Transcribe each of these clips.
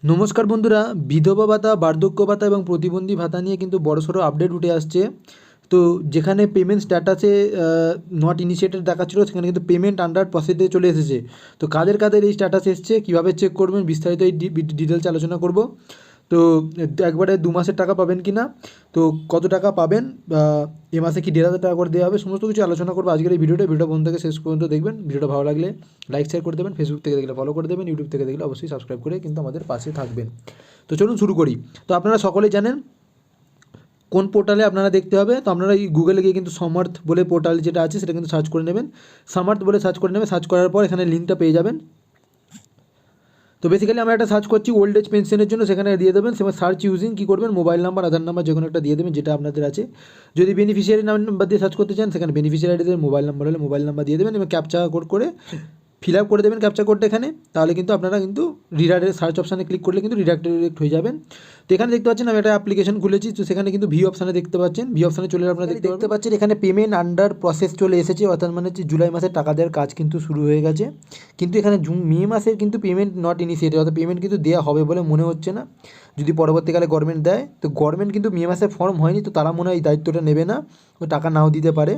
নমস্কার বন্ধুরা, বিধবা ভাতা, বার্ধক্য ভাতা এবং প্রতিবন্ধী ভাতা নিয়ে কিন্তু বড়সড় আপডেট উঠে আসছে। তো যেখানে পেমেন্ট স্ট্যাটাসে নট ইনিশিয়েটেড দেখাচ্ছিল, সেখানে কিন্তু পেমেন্ট আন্ডার প্রসেসে চলে এসেছে। তো কাদের কাদের এই স্ট্যাটাস এসছে, কীভাবে চেক করবেন, বিস্তারিত এই ডিটেলস আলোচনা করব। তো একবারে 2 মাসের টাকা পাবেন কি না, তো কত টাকা পাবেন, এ মাসে কি 1,500 টাকা করে দেওয়া হবে, সমস্ত কিছু আলোচনা করবো আজকের এই ভিডিওটা বন্ধ থেকে শেষ পর্যন্ত দেখবেন। ভিডিওটা ভালো লাগলে লাইক শেয়ার করে দেবেন, ফেসবুক থেকে দেখলে ফলো করে দেবেন, ইউটিউব থেকে দেখলে অবশ্যই সাবস্ক্রাইব করে কিন্তু আমাদের পাশে থাকবেন। তো চলুন শুরু করি। তো আপনারা সকলেই জানেন কোন পোর্টালে আপনারা দেখতে হবে। তো আপনারা এই গুগলে গিয়ে কিন্তু সমর্থ বলে পোর্টাল যেটা আছে সেটা কিন্তু সার্চ করে নেবেন। সমর্থ বলে সার্চ করে নেবেন, সার্চ করার পর এখানে লিঙ্কটা পেয়ে যাবেন। তো বেসিক্যালি আমরা একটা সার্চ করছি ওল্ড এজ পেনশনের জন্য, সেখানে দিয়ে দেবেন। সেখানে সার্চ ইউজিং কী করবেন, মোবাইল নাম্বার, আধার নাম্বার যে কোনো একটা দিয়ে দেবেন যেটা আপনাদের আছে। যদি বেনিফিশিয়ারি নাম্বার দিয়ে সার্চ করতে চান, সেখানে বেনিফিশিয়ারি দেবেন, মোবাইল নাম্বার হলে মোবাইল নাম্বার দিয়ে দেবেন এবং ক্যাপচা কোড করে ফিল আপ করে দেবেন ক্যাপচা কোডটা এখানে। তাহলে কিন্তু আপনারা কিন্তু রিডারের সার্চ অপশানে ক্লিক করলে কিন্তু ডিরেক্ট হয়ে যাবেন। তো এখানে দেখতে পাচ্ছেন আমি একটা অ্যাপ্লিকেশন খুলেছি, তো সেখানে কিন্তু ভি অপশানে দেখতে পাচ্ছেন, ভি অপশানে চলে আপনারা দেখতে পাচ্ছেন এখানে পেমেন্ট আন্ডার প্রসেস চলে এসেছে, অর্থাৎ মানে হচ্ছে জুলাই মাসের টাকা দেওয়ার কাজ কিন্তু শুরু হয়ে গেছে। কিন্তু এখানে মে মাসের কিন্তু পেমেন্ট নট ইনিশিয়েটেড, অর্থাৎ পেমেন্ট কিন্তু দেওয়া হবে বলে মনে হচ্ছে না। যদি পরবর্তীকালে গভর্নমেন্ট দেয়, তো গভর্নমেন্ট কিন্তু মে মাসে ফর্ম হয়নি, তো তারা মনে হয় এই দায়িত্বটা নেবে না, ও টাকা নাও দিতে পারে।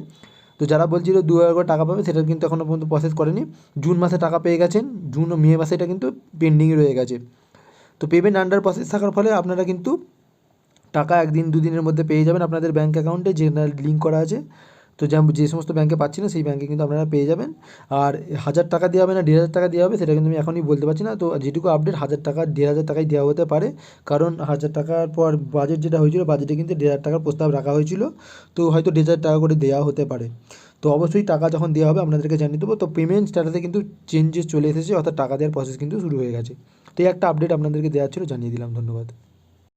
তো যারা বলছিল 2,000 করে টাকা পাবে, সেটা কিন্তু এখনও পর্যন্ত প্রসেস করেনি। জুন মাসে টাকা পেয়ে গেছেন, জুন ও মে মাসে এটা কিন্তু পেন্ডিংয়ে রয়ে গেছে। তো পেমেন্ট আন্ডার প্রসেস থাকার ফলে আপনারা কিন্তু টাকা 1-2 দিনের মধ্যে পেয়ে যাবেন আপনাদের ব্যাঙ্ক অ্যাকাউন্টে, যে লিঙ্ক করা আছে। তো যে সমস্ত ব্যাঙ্কে পাচ্ছি না, সেই ব্যাঙ্কে কিন্তু আপনারা পেয়ে যাবেন। আর 1,000 টাকা দেওয়া হবে না 1,500 টাকা দেওয়া হবে, সেটা কিন্তু আমি এখনই বলতে পারছি না। তো যেটুকু আপডেট 1,000 টাকা 1,500 টাকাই দেওয়া হতে পারে, কারণ 1,000 টাকার পর বাজেট যেটা হয়েছিল, বাজেটে কিন্তু 1,500 টাকার প্রস্তাব রাখা হয়েছিল। তো হয়তো 1,500 টাকা করে দেওয়া হতে পারে। তো অবশ্যই টাকা যখন দেওয়া হবে আপনাদেরকে জানিয়ে দেবো। তো পেমেন্ট স্ট্যাটাসে কিন্তু চেঞ্জেস চলে এসেছে, অর্থাৎ টাকা দেওয়ার প্রসেস কিন্তু শুরু হয়ে গেছে। তো এই একটা আপডেট আপনাদেরকে দেওয়া ছিল, জানিয়ে দিলাম। ধন্যবাদ।